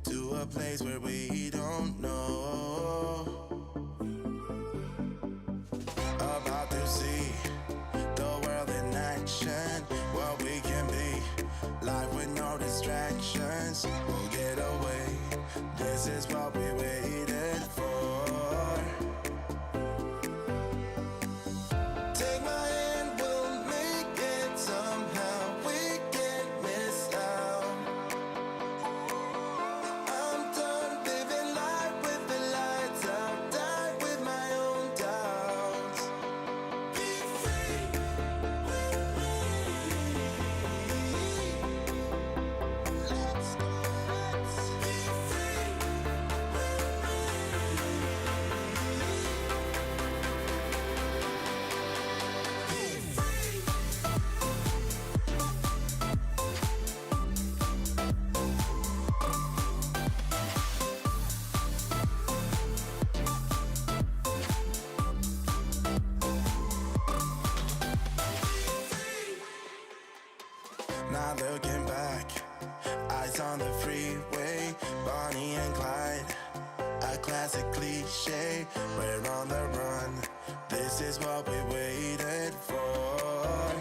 to a place where we don't know. About to see the world in action, what we can be. Life with no distractions, we'll get away. This is what we waited for. Take my hand, we'll make it somehow. We can't miss out. I'm done living life with the lights out. Die with my own doubts. Be free with me. Let's go, let's be free with me. Be free. Not looking back, eyes on the freeway, Bonnie and Clyde, a classic cliche. We're on the run, this is what we waited for.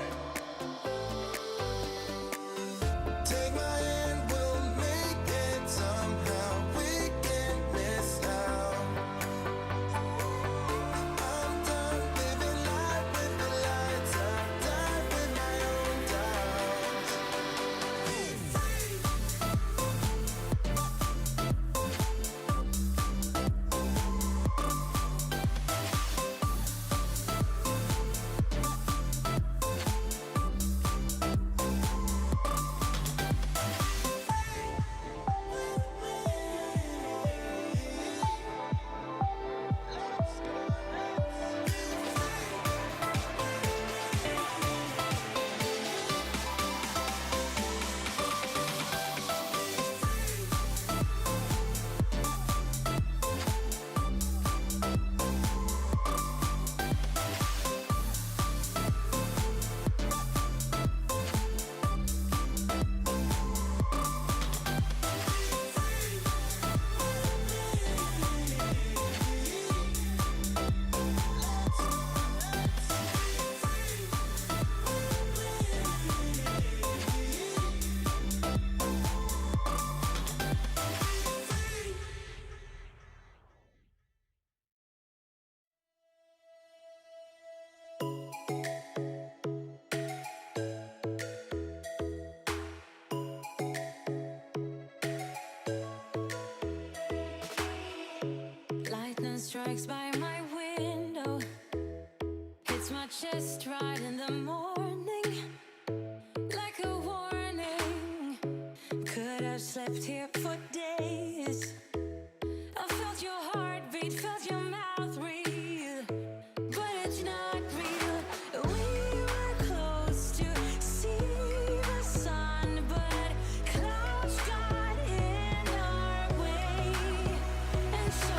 Take my hand, we'll make it somehow. We can't miss out. I'm done living life with the lights out. Die with my own doubts. Be free. Lightning strikes by my window, hits my chest right in the morning, like a warning. Could have slept here for days. I felt your heartbeat, felt your mouth breathe, but it's not real. We were close to see the sun, but clouds got in our way, and so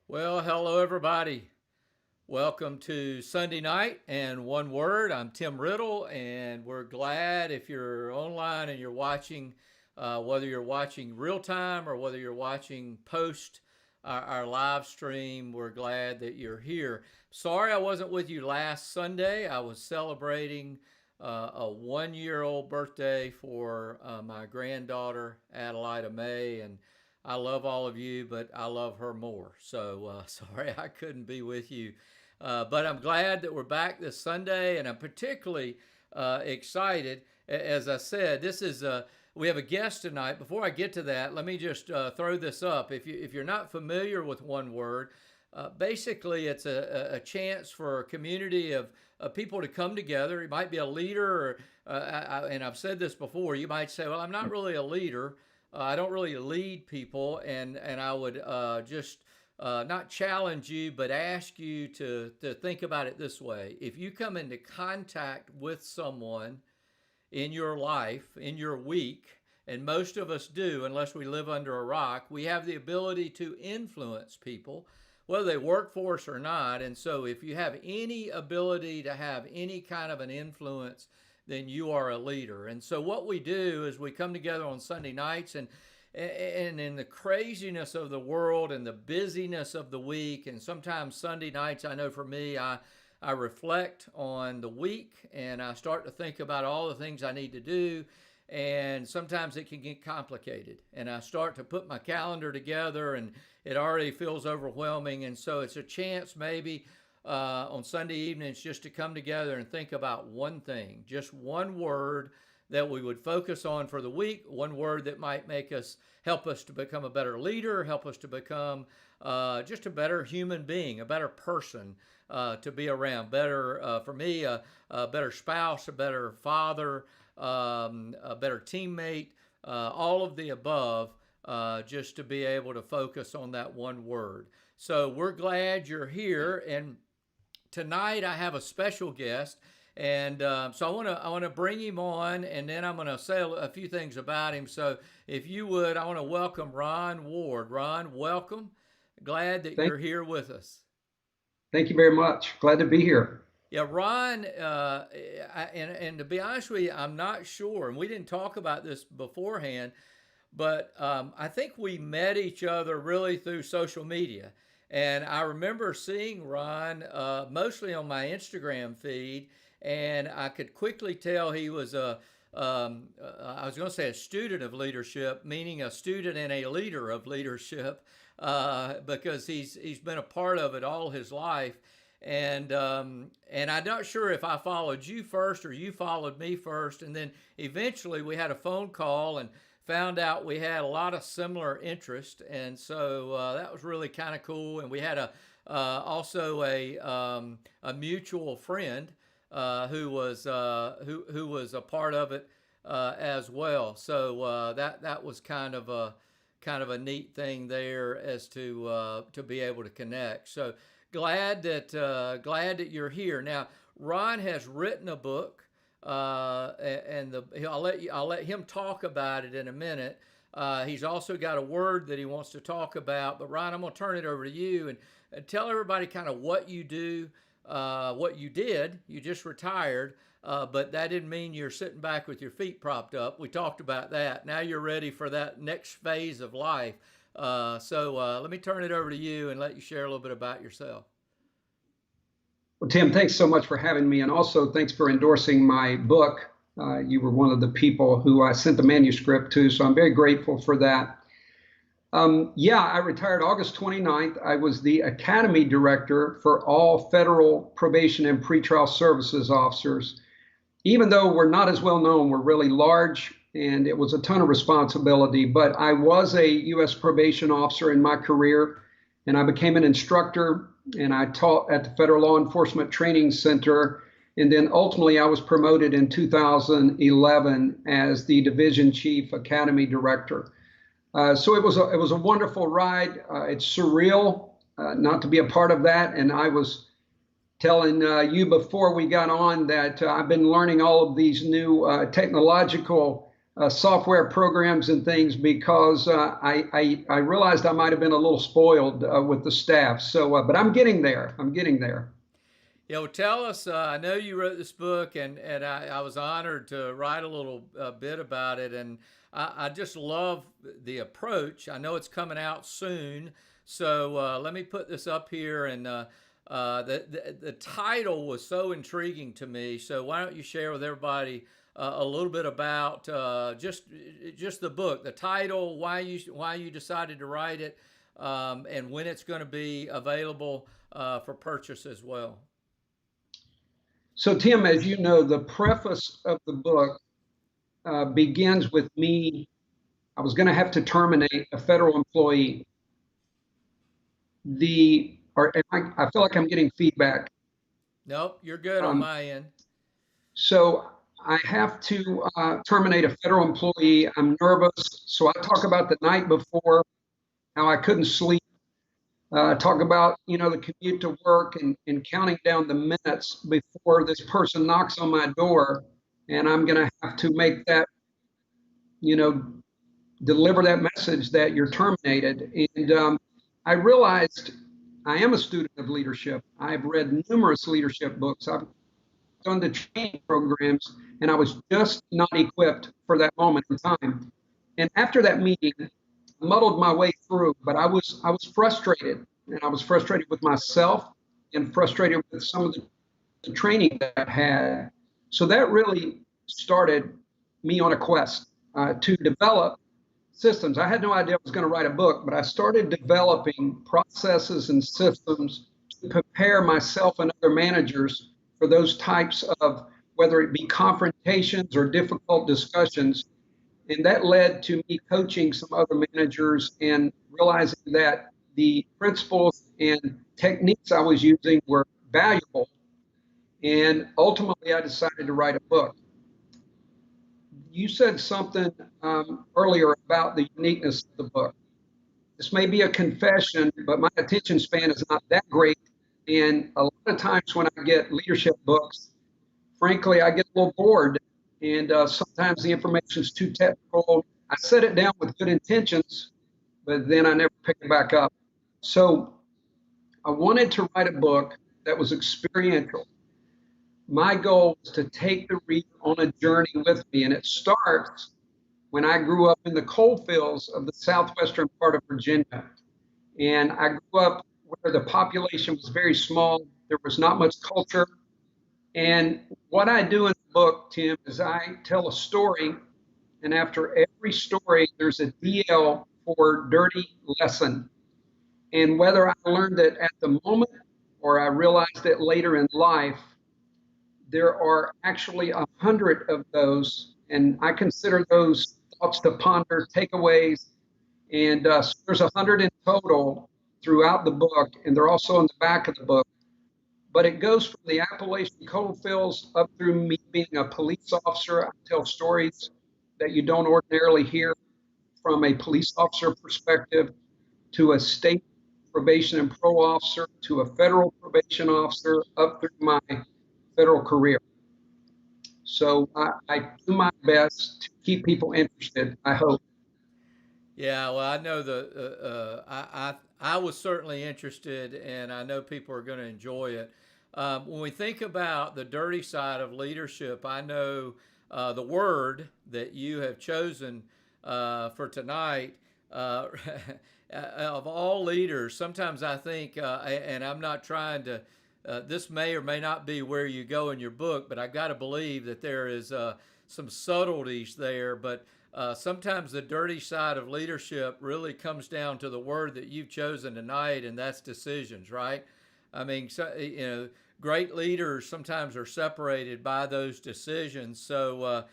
Well, hello everybody. Welcome to Sunday night and one word. I'm Tim Riddle, and we're glad if you're online and you're watching, whether you're watching real time or whether you're watching post our live stream. We're glad that you're here. Sorry I wasn't with you last Sunday. I was celebrating a 1 year old birthday for my granddaughter, Adelaida May, and I love all of you, but I love her more. So sorry I couldn't be with you. But I'm glad that we're back this Sunday, and I'm particularly excited. As I said, we have a guest tonight. Before I get to that, let me just throw this up. If you're not familiar with One Word, basically it's a chance for a community of people to come together. You might be a leader, and I've said this before. You might say, "Well, I'm not really a leader. I don't really lead people," and I would just not challenge you, but ask you to think about it this way. If you come into contact with someone in your life, in your week, and most of us do, unless we live under a rock, we have the ability to influence people, whether they work for us or not. And so if you have any ability to have any kind of an influence, then you are a leader. And so what we do is we come together on Sunday nights, and in the craziness of the world and the busyness of the week, and sometimes Sunday nights, I know for me, I reflect on the week and I start to think about all the things I need to do. And sometimes it can get complicated, and I start to put my calendar together and it already feels overwhelming. And so it's a chance maybe on Sunday evenings just to come together and think about one thing, just one word that we would focus on for the week, one word that might help us to become a better leader, help us to become just a better human being, a better person to be around, better, for me, a better spouse, a better father, a better teammate, all of the above, just to be able to focus on that one word. So we're glad you're here. And tonight I have a special guest. And so I want to bring him on, and then I'm going to say a few things about him. So if you would, I want to welcome Ron Ward. Ron, welcome. Glad that you're here with us. Thank you very much. Glad to be here. Yeah, Ron, and to be honest with you, I'm not sure, and we didn't talk about this beforehand, but I think we met each other really through social media. And I remember seeing Ron mostly on my Instagram feed, and I could quickly tell he was I was going to say a student of leadership, meaning a student and a leader of leadership, because he's been a part of it all his life. And I'm not sure if I followed you first or you followed me first. And then eventually we had a phone call and found out we had a lot of similar interest. And so that was really kind of cool. And we had also a mutual friend who was a part of it as well. So that was kind of a neat thing there as to be able to connect. So glad that you're here. Now, Ron has written a book, and I'll let him talk about it in a minute. He's also got a word that he wants to talk about. But Ron, I'm going to turn it over to you and tell everybody kind of what you do, what you did. You just retired, but that didn't mean you're sitting back with your feet propped up. We talked about that. Now you're ready for that next phase of life. So let me turn it over to you and let you share a little bit about yourself. Well, Tim, thanks so much for having me. And also thanks for endorsing my book. You were one of the people who I sent the manuscript to, so I'm very grateful for that. I retired August 29th. I was the Academy Director for all federal probation and pretrial services officers. Even though we're not as well known, we're really large, and it was a ton of responsibility. But I was a U.S. probation officer in my career, and I became an instructor, and I taught at the Federal Law Enforcement Training Center. And then ultimately I was promoted in 2011 as the Division Chief Academy Director. So it was a wonderful ride. It's surreal not to be a part of that. And I was telling you before we got on that I've been learning all of these new technological software programs and things because I realized I might have been a little spoiled with the staff. So, but I'm getting there. Yeah, well, tell us, I know you wrote this book, and I was honored to write a little bit about it, and I just love the approach. I know it's coming out soon, so let me put this up here, and the title was so intriguing to me, so why don't you share with everybody a little bit about just the book, the title, why you decided to write it, and when it's going to be available for purchase as well. So, Tim, as you know, the preface of the book begins with me. I was going to have to terminate a federal employee. I feel like I'm getting feedback. Nope, you're good on my end. So I have to terminate a federal employee. I'm nervous. So I talk about the night before, how I couldn't sleep. Talk about, the commute to work and counting down the minutes before this person knocks on my door, and I'm going to have to make that, deliver that message that you're terminated. And I realized I am a student of leadership. I've read numerous leadership books. I've done the training programs, and I was just not equipped for that moment in time. And after that meeting, muddled my way through, but I was frustrated, and I was frustrated with myself and frustrated with some of the training that I had. So that really started me on a quest to develop systems. I had no idea I was going to write a book, but I started developing processes and systems prepare myself and other managers for those types of, whether it be confrontations or difficult discussions. And that led to me coaching some other managers and realizing that the principles and techniques I was using were valuable. And ultimately, I decided to write a book. You said something earlier about the uniqueness of the book. This may be a confession, but my attention span is not that great. And a lot of times when I get leadership books, frankly, I get a little bored. And sometimes the information is too technical. I set it down with good intentions, but then I never pick it back up. So I wanted to write a book that was experiential. My goal is to take the reader on a journey with me, and it starts when I grew up in the coal fields of the southwestern part of Virginia. And I grew up where the population was very small. There was not much culture. And what I do in the book, Tim, is I tell a story, and after every story, there's a DL for dirty lesson. And whether I learned it at the moment or I realized it later in life, there are actually 100 of those, and I consider those thoughts to ponder, takeaways, and so there's 100 in total throughout the book, and they're also in the back of the book. But it goes from the Appalachian coal fields up through me being a police officer. I tell stories that you don't ordinarily hear from a police officer perspective, to a state probation and parole officer, to a federal probation officer, up through my federal career. So I do my best to keep people interested, I hope. Yeah, well, I know I was certainly interested, and I know people are going to enjoy it. When we think about the dirty side of leadership, I know the word that you have chosen for tonight. Of all leaders, sometimes I think, and I'm not trying to, this may or may not be where you go in your book, but I got to believe that there is some subtleties there. But sometimes the dirty side of leadership really comes down to the word that you've chosen tonight, and that's decisions, right? I mean, so, great leaders sometimes are separated by those decisions. So,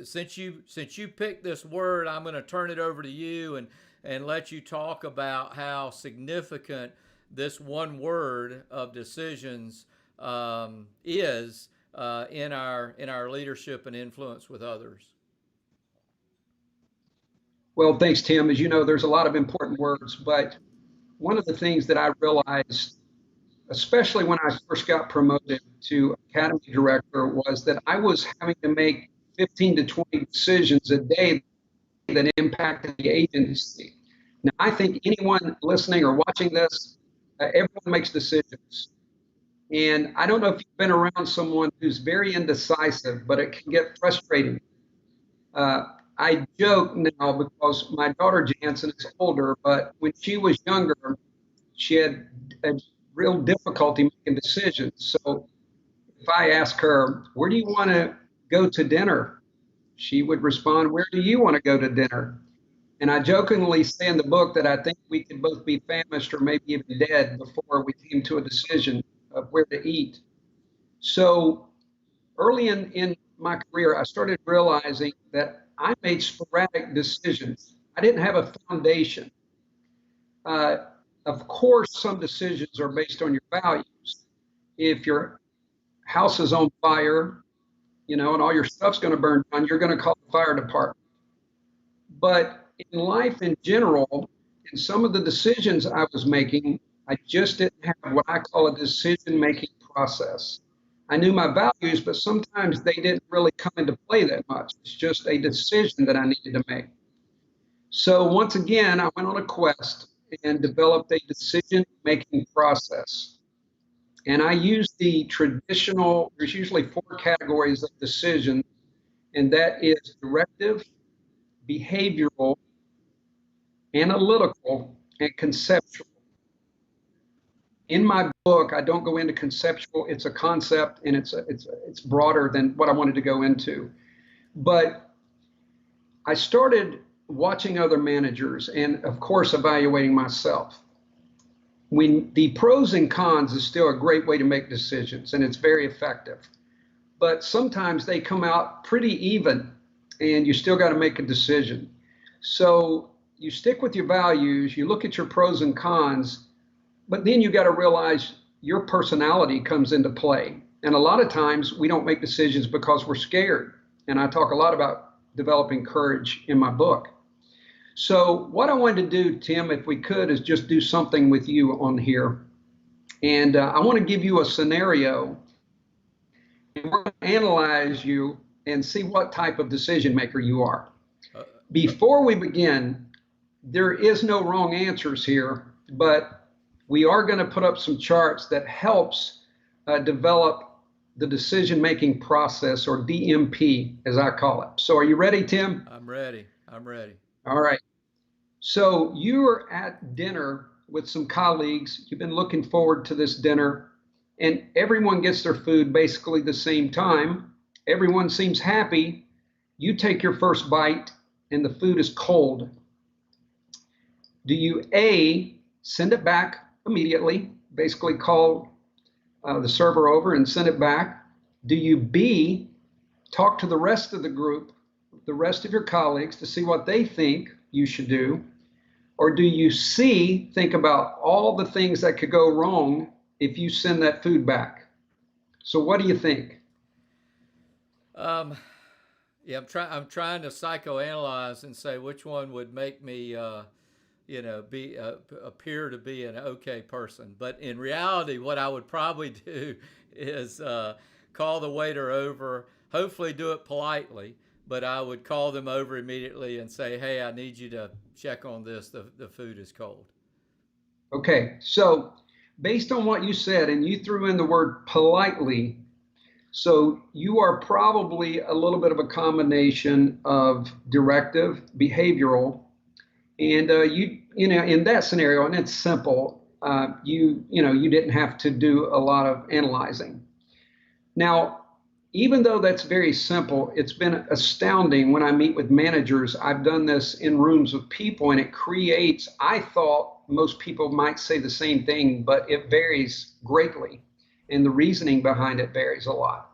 since you picked this word, I'm going to turn it over to you and let you talk about how significant this one word of decisions is in our leadership and influence with others. Well, thanks, Tim. As you know, there's a lot of important words, but one of the things that I realized, especially when I first got promoted to academy director, was that I was having to make 15 to 20 decisions a day that impacted the agency. Now, I think anyone listening or watching this, everyone makes decisions. And I don't know if you've been around someone who's very indecisive, but it can get frustrating. I joke now because my daughter Jansen is older, but when she was younger, she had a real difficulty making decisions. So if I ask her, where do you want to go to dinner? She would respond, where do you want to go to dinner? And I jokingly say in the book that I think we could both be famished or maybe even dead before we came to a decision of where to eat. So early in my career, I started realizing that I made sporadic decisions. I didn't have a foundation. Of course, some decisions are based on your values. If your house is on fire, and all your stuff's going to burn down, you're going to call the fire department. But in life in general, in some of the decisions I was making, I just didn't have what I call a decision-making process. I knew my values, but sometimes they didn't really come into play that much. It's just a decision that I needed to make. So once again, I went on a quest and developed a decision-making process. And I used the traditional, there's usually 4 categories of decision, and that is directive, behavioral, analytical, and conceptual. In my book, I don't go into conceptual. It's a concept, and it's broader than what I wanted to go into. But I started watching other managers and, of course, evaluating myself. when the pros and cons is still a great way to make decisions, and it's very effective. But sometimes they come out pretty even, and you still got to make a decision. So you stick with your values, you look at your pros and cons, but then you got to realize your personality comes into play. And a lot of times we don't make decisions because we're scared. And I talk a lot about developing courage in my book. So what I wanted to do, Tim, if we could, is just do something with you on here. And I want to give you a scenario. And we're going to analyze you and see what type of decision maker you are. Before we begin, there is no wrong answers here, but we are going to put up some charts that helps develop the decision-making process, or DMP, as I call it. So are you ready, Tim? I'm ready. I'm ready. All right. So you're at dinner with some colleagues. You've been looking forward to this dinner, and everyone gets their food basically the same time. Everyone seems happy. You take your first bite, and the food is cold. Do you A, send it back immediately, basically call the server over and send it back? Do you B, talk to the rest of the group, the rest of your colleagues, to see what they think you should do? Or do you C, think about all the things that could go wrong if you send that food back? So what do you think? Yeah, I'm trying to psychoanalyze and say which one would make me, be appear to be an okay person. But in reality, what I would probably do is call the waiter over. Hopefully, do it politely. But I would call them over immediately and say, "Hey, I need you to check on this. The food is cold." Okay, so based on what you said, and you threw in the word politely, so you are probably a little bit of a combination of directive, behavioral, and in that scenario, and it's simple, you didn't have to do a lot of analyzing. Now, even though that's very simple, it's been astounding when I meet with managers. I've done this in rooms with people, and it creates, I thought most people might say the same thing, but it varies greatly. And the reasoning behind it varies a lot.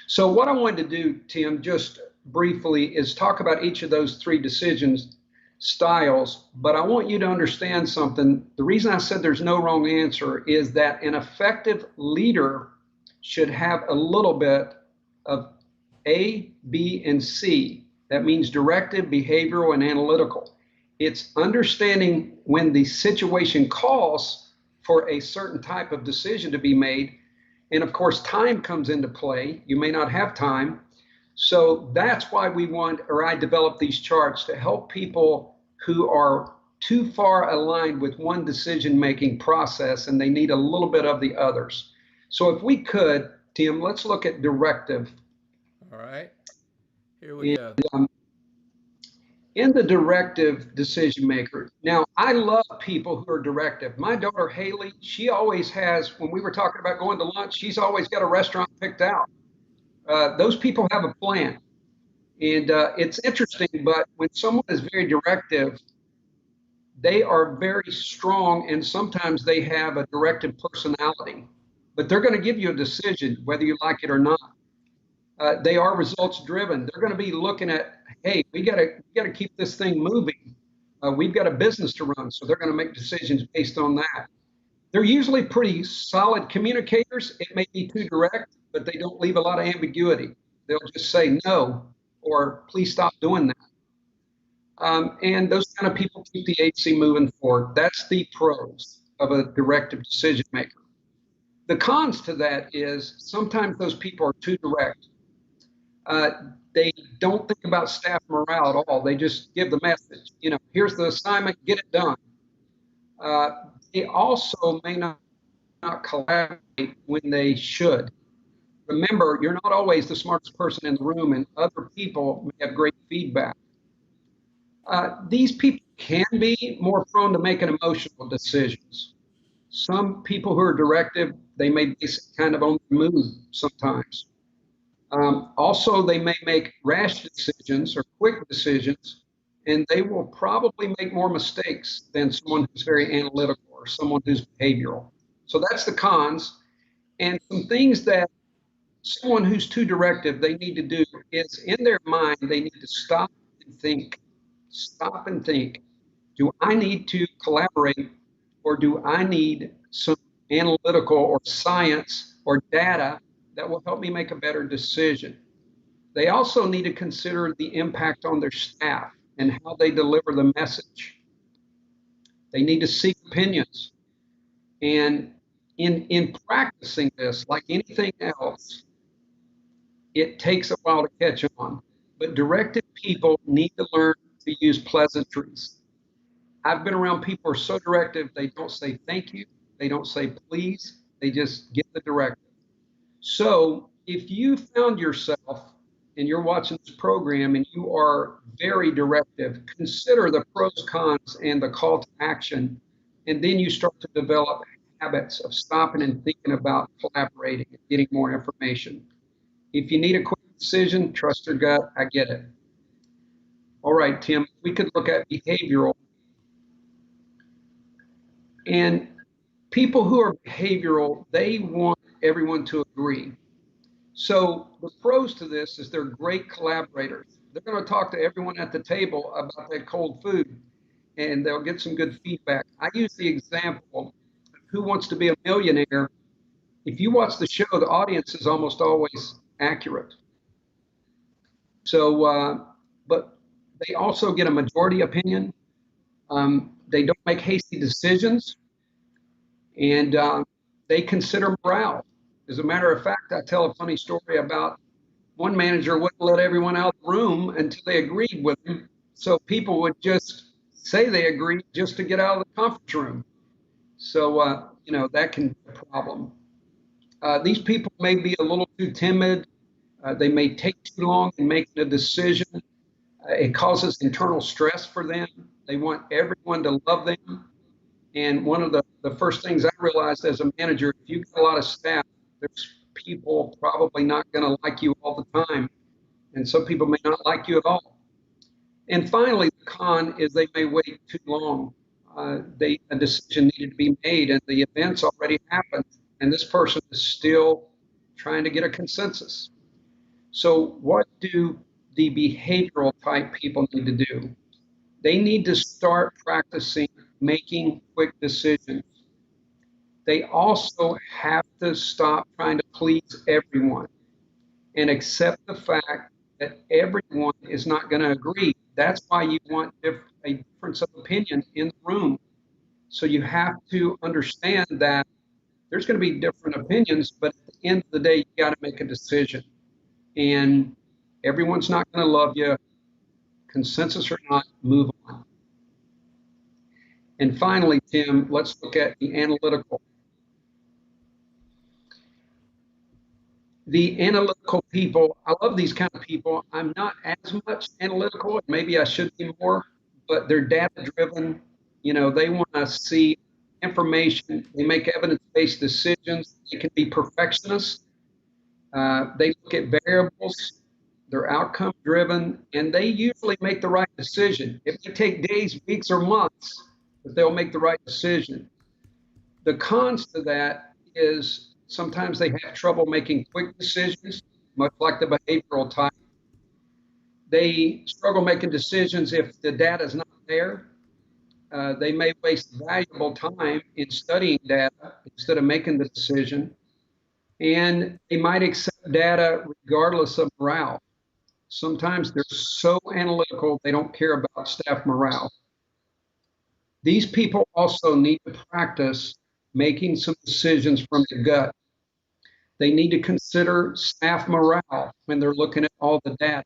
So what I wanted to do, Tim, just briefly, is talk about each of those three decisions styles, but I want you to understand something. The reason I said there's no wrong answer is that an effective leader should have a little bit of A, B, and C. That means directive, behavioral, and analytical. It's understanding when the situation calls for a certain type of decision to be made. And of course, time comes into play. You may not have time. So that's why I developed these charts to help people who are too far aligned with one decision-making process and they need a little bit of the others. So if we could, Tim, let's look at directive. All right, here we go. In the directive decision maker, now I love people who are directive. My daughter Haley, she always has, when we were talking about going to lunch, she's always got a restaurant picked out. Those people have a plan. And it's interesting, but when someone is very directive, they are very strong, and sometimes they have a directive personality. But they're going to give you a decision whether you like it or not. They are results driven. They're going to be looking at, hey, we got to keep this thing moving. We've got a business to run, so they're going to make decisions based on that. They're usually pretty solid communicators. It may be too direct, but they don't leave a lot of ambiguity. They'll just say no, or please stop doing that. And those kind of people keep the HC moving forward. That's the pros of a directive decision maker. The cons to that is sometimes those people are too direct. They don't think about staff morale at all. They just give the message, here's the assignment, get it done. They also may not collaborate when they should. Remember, you're not always the smartest person in the room, and other people may have great feedback. These people can be more prone to making emotional decisions. Some people who are directive, they may be kind of on the move sometimes. Also, they may make rash decisions or quick decisions, and they will probably make more mistakes than someone who's very analytical or for someone who's behavioral. So that's the cons. And some things that someone who's too directive, they need to do is in their mind, they need to stop and think. Stop and think. Do I need to collaborate, or do I need some analytical or science or data that will help me make a better decision? They also need to consider the impact on their staff and how they deliver the message. They need to seek opinions. And in practicing this, like anything else, it takes a while to catch on. But directed people need to learn to use pleasantries. I've been around people who are so directive, they don't say thank you, they don't say please, they just get the directive. So if you found yourself and you're watching this program and you are very directive, consider the pros, cons, and the call to action. And then you start to develop habits of stopping and thinking about collaborating and getting more information. If you need a quick decision, trust your gut. I get it. All right, Tim, we could look at behavioral. And people who are behavioral, they want everyone to agree. So the pros to this is they're great collaborators. They're going to talk to everyone at the table about that cold food, and they'll get some good feedback. I use the example of Who Wants to Be a Millionaire. If you watch the show, the audience is almost always accurate. So, but they also get a majority opinion. They don't make hasty decisions, and they consider morale. As a matter of fact, I tell a funny story about one manager wouldn't let everyone out of the room until they agreed with him. So people would just say they agreed just to get out of the conference room. So, that can be a problem. These people may be a little too timid. They may take too long in making a decision. It causes internal stress for them. They want everyone to love them. And one of the first things I realized as a manager, if you've got a lot of staff, there's people probably not going to like you all the time. And some people may not like you at all. And finally, the con is they may wait too long. A decision needed to be made and the event's already happened. And this person is still trying to get a consensus. So what do the behavioral type people need to do? They need to start practicing making quick decisions. They also have to stop trying to please everyone and accept the fact that everyone is not going to agree. That's why you want a difference of opinion in the room. So you have to understand that there's going to be different opinions, but at the end of the day, you got to make a decision. And everyone's not going to love you, consensus or not, move on. And finally, Tim, let's look at the analytical. The analytical people, I love these kind of people. I'm not as much analytical, maybe I should be more, but they're data driven. They want to see information. They make evidence-based decisions. They can be perfectionists. They look at variables. They're outcome driven, and they usually make the right decision. It may take days, weeks, or months, but they'll make the right decision. The cons to that is sometimes they have trouble making quick decisions, much like the behavioral type. They struggle making decisions if the data is not there. They may waste valuable time in studying data instead of making the decision. And they might accept data regardless of morale. Sometimes they're so analytical, they don't care about staff morale. These people also need to practice making some decisions from the gut. They need to consider staff morale when they're looking at all the data.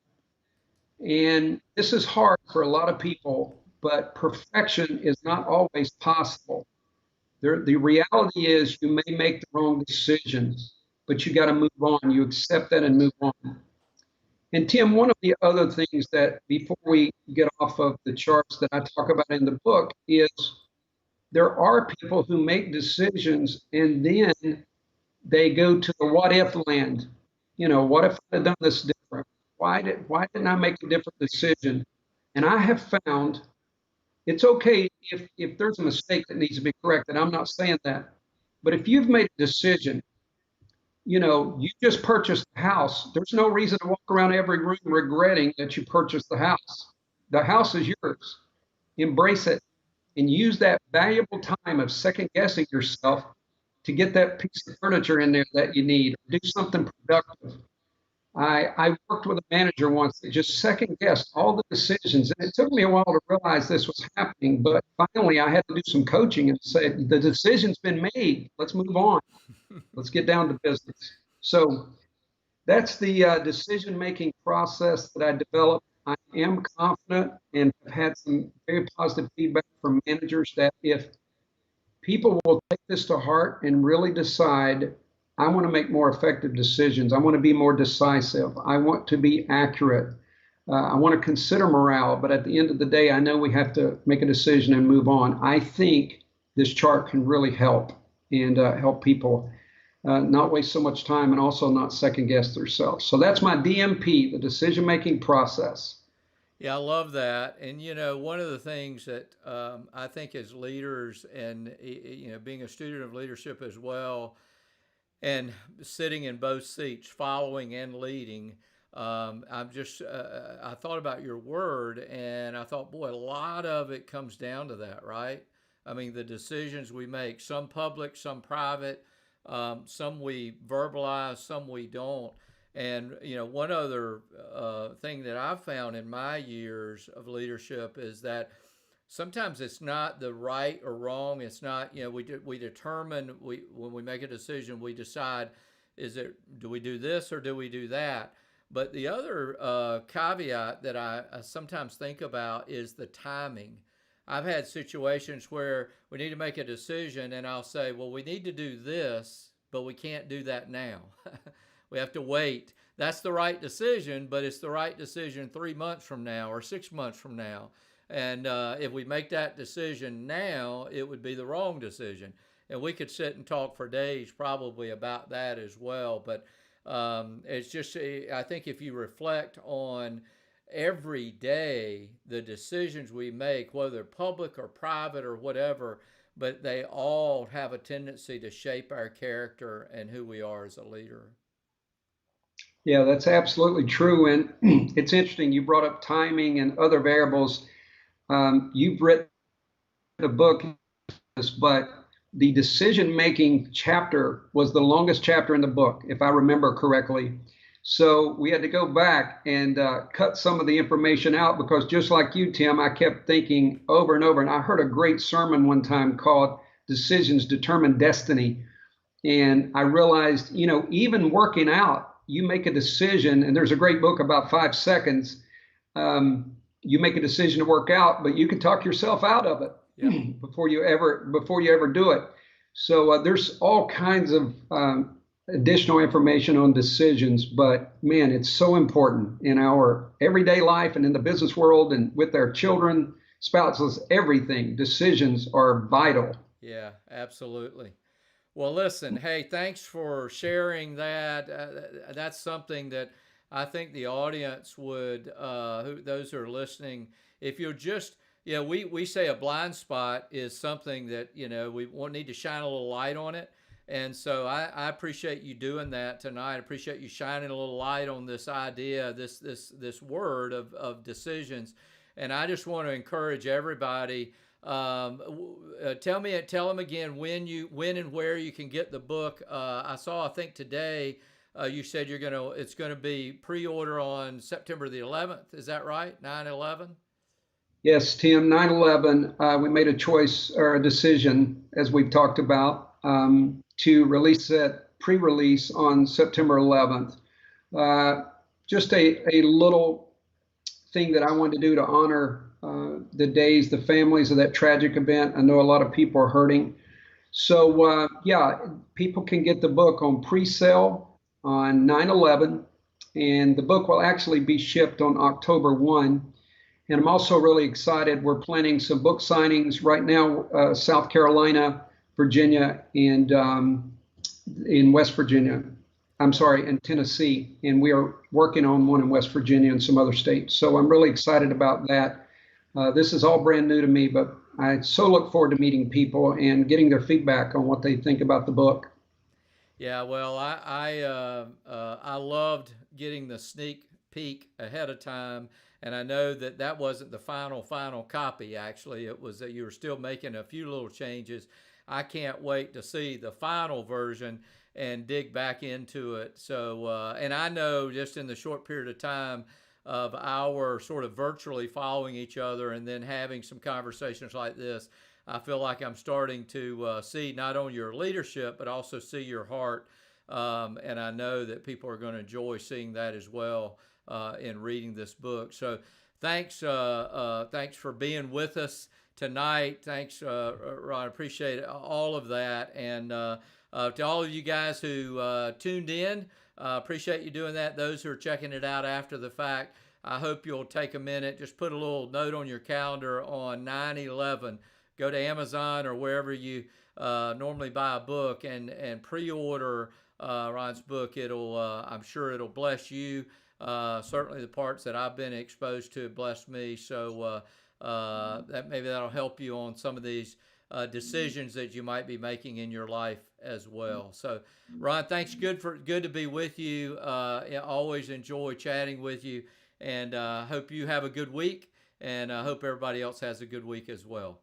And this is hard for a lot of people, but perfection is not always possible. The reality is you may make the wrong decisions, but you got to move on. You accept that and move on. And Tim, one of the other things that before we get off of the charts that I talk about in the book is there are people who make decisions and then they go to the what if land. What if I had done this different? Why didn't I make a different decision? And I have found It's okay if there's a mistake that needs to be corrected. I'm not saying that. But if you've made a decision, you just purchased the house, there's no reason to walk around every room regretting that you purchased the house. The house is yours. Embrace it and use that valuable time of second guessing yourself to get that piece of furniture in there that you need. Do something productive. I worked with a manager once that just second guessed all the decisions. And it took me a while to realize this was happening. But finally, I had to do some coaching and say, the decision's been made. Let's move on. Let's get down to business. So that's the decision-making process that I developed. I am confident and have had some very positive feedback from managers that if people will take this to heart and really decide, I want to make more effective decisions. I want to be more decisive. I want to be accurate. I want to consider morale, but at the end of the day, I know we have to make a decision and move on. I think this chart can really help and help people not waste so much time and also not second guess themselves. So that's my DMP, the decision-making process. Yeah, I love that. And one of the things that I think as leaders, and being a student of leadership as well, and sitting in both seats, following and leading, I thought about your word, and I thought, boy, a lot of it comes down to that, right? I mean, the decisions we make, some public, some private, some we verbalize, some we don't. And one other thing that I've found in my years of leadership is that sometimes it's not the right or wrong. It's not, we determine, when we make a decision, we decide, do we do this or do we do that? But the other caveat that I sometimes think about is the timing. I've had situations where we need to make a decision and I'll say, well, we need to do this, but we can't do that now. We have to wait. That's the right decision, but it's the right decision 3 months from now or 6 months from now. And if we make that decision now, it would be the wrong decision. And we could sit and talk for days probably about that as well. But it's just, I think if you reflect on every day, the decisions we make, whether public or private or whatever, but they all have a tendency to shape our character and who we are as a leader. Yeah, that's absolutely true. And it's interesting, you brought up timing and other variables. You've written a book, but the decision-making chapter was the longest chapter in the book, if I remember correctly. So we had to go back and cut some of the information out because just like you, Tim, I kept thinking over and over. And I heard a great sermon one time called Decisions Determine Destiny. And I realized, even working out, you make a decision, and there's a great book about 5 seconds. You make a decision to work out, but you can talk yourself out of it before you ever do it. So there's all kinds of additional information on decisions, but man, it's so important in our everyday life and in the business world and with our children, spouses, everything. Decisions are vital. Yeah, absolutely. Well, listen, hey, thanks for sharing that. That's something that I think the audience would, those who are listening, if you're just, we say a blind spot is something that, we won't need to shine a little light on it. And so I appreciate you doing that tonight. I appreciate you shining a little light on this idea, this word of decisions. And I just want to encourage everybody. Tell them again when and where you can get the book. I think today you said it's going to be pre-order on September the 11th. Is that right? 9/11? Yes, Tim, 9/11. We made a choice or a decision, as we've talked about, to release that pre-release on September 11th. Just a little thing that I wanted to do to honor the families of that tragic event. I know a lot of people are hurting. So people can get the book on pre-sale on 9/11, and the book will actually be shipped on October 1. And I'm also really excited. We're planning some book signings right now, South Carolina, Virginia, and in West Virginia. In Tennessee. And we are working on one in West Virginia and some other states. So I'm really excited about that. This is all brand new to me, but I so look forward to meeting people and getting their feedback on what they think about the book. Yeah, well, I loved getting the sneak peek ahead of time, and I know that that wasn't the final copy. Actually, it was that you were still making a few little changes. I can't wait to see the final version and dig back into it. So, and I know just in the short period of time of our sort of virtually following each other and then having some conversations like this, I feel like I'm starting to see not only your leadership, but also see your heart. And I know that people are going to enjoy seeing that as well in reading this book. So thanks for being with us tonight. Thanks, Ron. I appreciate all of that. And to all of you guys who tuned in, appreciate you doing that. Those who are checking it out after the fact, I hope you'll take a minute, just put a little note on your calendar on 9/11. Go to Amazon or wherever you normally buy a book and pre-order Ron's book. I'm sure it'll bless you. Certainly the parts that I've been exposed to blessed me. So that'll help you on some of these decisions that you might be making in your life as well. So Ron, thanks. Good to be with you. Always enjoy chatting with you, and hope you have a good week, and I hope everybody else has a good week as well.